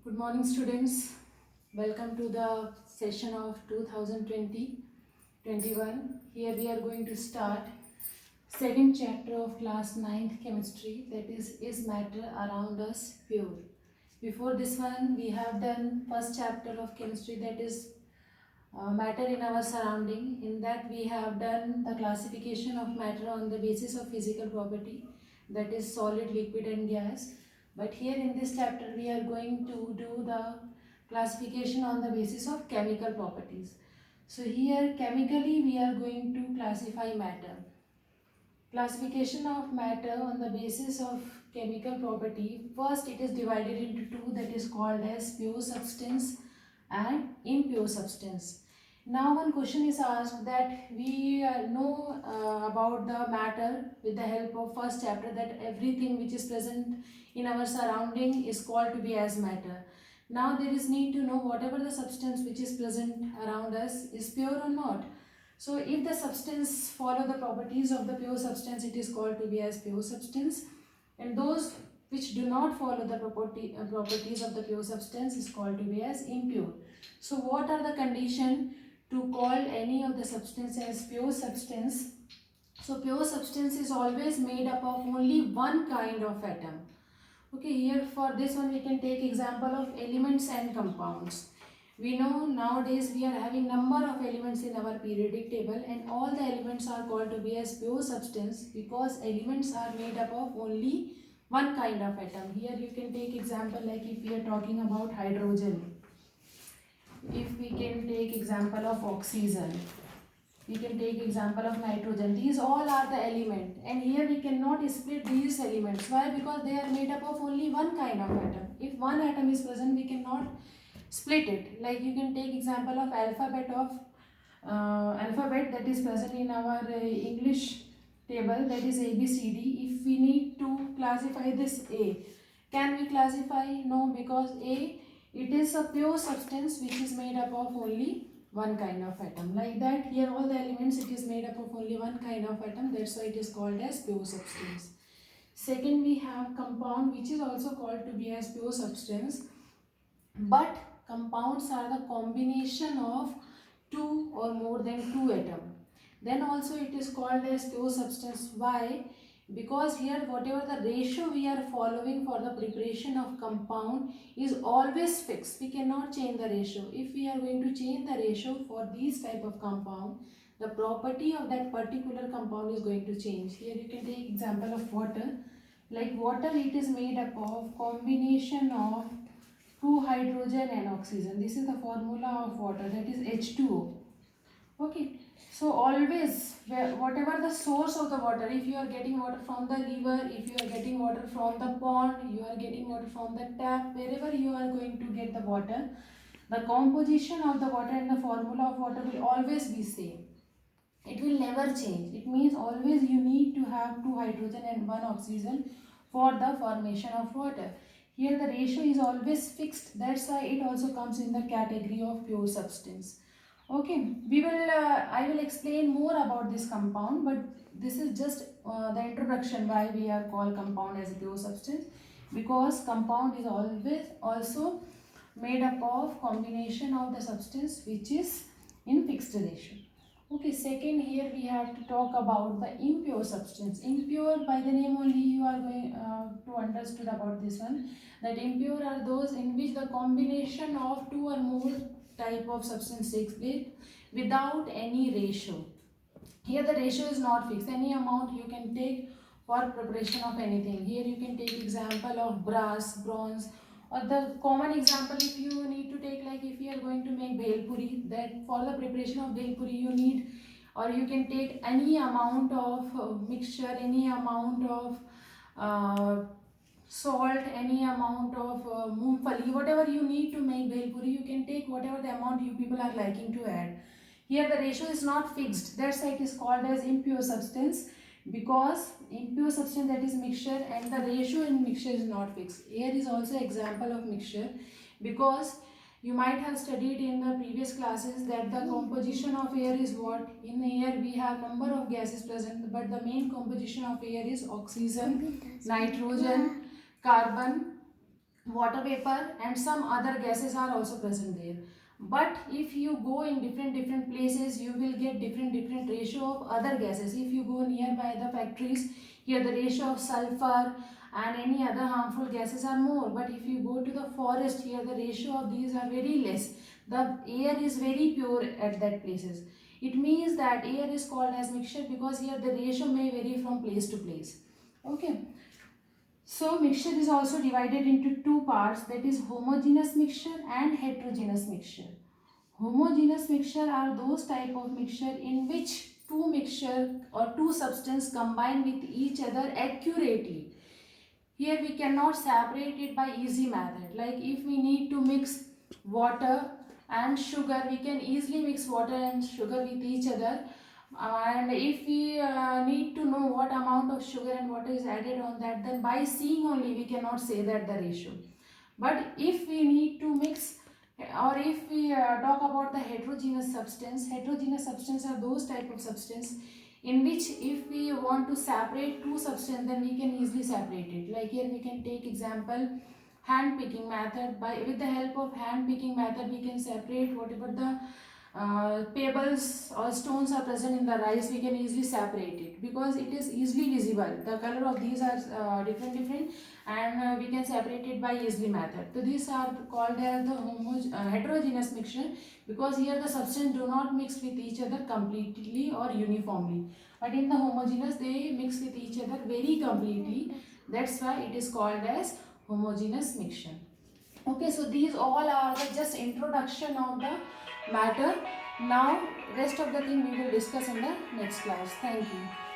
Good morning, students. Welcome to the session of 2020-21. Here we are going to start second chapter of class 9th chemistry, that is matter around us pure. Before this one, we have done first chapter of chemistry, that is matter in our surrounding. In that we have done the classification of matter on the basis of physical property, that is solid, liquid and gas. But here in this chapter we are going to do the classification on the basis of chemical properties. So here chemically we are going to classify matter. Classification of matter on the basis of chemical property. First it is divided into two, that is called as pure substance and impure substance. Now one question is asked that we know about the matter with the help of first chapter, that everything which is present in our surrounding is called to be as matter. Now there is need to know whatever the substance which is present around us is pure or not. So if the substance follow the properties of the pure substance, it is called to be as pure substance, and those which do not follow the properties of the pure substance is called to be as impure. So what are the condition to call any of the substance as pure substance? So pure substance is always made up of only one kind of atom. Okay, here for this one we can take example of elements and compounds. We know nowadays we are having number of elements in our periodic table, and all the elements are called to be as pure substance because elements are made up of only one kind of atom. Here you can take example like if we are talking about hydrogen, if we can take example of oxygen, we can take example of nitrogen. These all are the element, and here we cannot split these elements. Why? Because they are made up of only one kind of atom. If one atom is present, we cannot split it. Like you can take example of alphabet that is present in our English table, that is ABCD. If we need to classify this A, can we classify? No, because A, it is a pure substance which is made up of only one kind of atom. Like that, here all the elements, it is made up of only one kind of atom, that's why it is called as pure substance. Second, we have compound, which is also called to be as pure substance, but compounds are the combination of two or more than two atoms. Then also it is called as pure substance. Why? Because here whatever the ratio we are following for the preparation of compound is always fixed. We cannot change the ratio. If we are going to change the ratio for these type of compound, the property of that particular compound is going to change. Here you can take example of water. Like water, it is made up of combination of two hydrogen and oxygen. This is the formula of water, that is H2O. Okay, so always whatever the source of the water, if you are getting water from the river, if you are getting water from the pond, you are getting water from the tap, wherever you are going to get the water, the composition of the water and the formula of water will always be same. It will never change. It means always you need to have two hydrogen and one oxygen for the formation of water. Here the ratio is always fixed. That's why it also comes in the category of pure substance. Okay, I will explain more about this compound, but this is just the introduction why we are called compound as a pure substance, because compound is always also made up of combination of the substance which is in fixed ratio. Okay, second, here we have to talk about the impure substance. Impure, by the name only you are going to understood about this one, that impure are those in which the combination of two or more type of substance takes place without any ratio. Here the ratio is not fixed. Any amount you can take for preparation of anything. Here you can take example of brass, bronze, or the common example if you need to take, like if you are going to make bhel puri, that for the preparation of bhel puri you need, or you can take any amount of mixture, any amount of salt, any amount of moongfali, whatever you need to make bhel puri, you can take whatever the amount you people are liking to add. Here the ratio is not fixed. That's why it is called as impure substance, because impure substance, that is mixture, and the ratio in mixture is not fixed. Air is also example of mixture, because you might have studied in the previous classes that the composition of air is what? In air we have number of gases present, but the main composition of air is oxygen, nitrogen, carbon water vapor and some other gases are also present there. But if you go in different places, you will get different ratio of other gases. If you go nearby the factories, here the ratio of sulfur and any other harmful gases are more. But if you go to the forest, here the ratio of these are very less. The air is very pure at that places. It means that air is called as mixture because here the ratio may vary from place to place. Okay. So mixture is also divided into two parts, that is homogeneous mixture and heterogeneous mixture. Homogeneous mixture are those type of mixture in which two mixture or two substance combine with each other accurately. Here we cannot separate it by easy method. Like if we need to mix water and sugar, we can easily mix water and sugar with each other. And if we need to know what amount of sugar and water is added on that, then by seeing only we cannot say that the ratio. But if we need to mix, or if we talk about the heterogeneous substance are those type of substance in which if we want to separate two substance, then we can easily separate it. Like here we can take example hand picking method. By with the help of hand picking method, we can separate whatever the pebbles or stones are present in the rice. We can easily separate it because it is easily visible. The color of these are different, and we can separate it by easily method. So these are called as the heterogeneous mixture because here the substance do not mix with each other completely or uniformly, but in the homogeneous they mix with each other very completely. That's why it is called as homogeneous mixture. Okay, so these all are the just introduction of the matter. Now rest of the thing we will discuss in the next class. Thank you.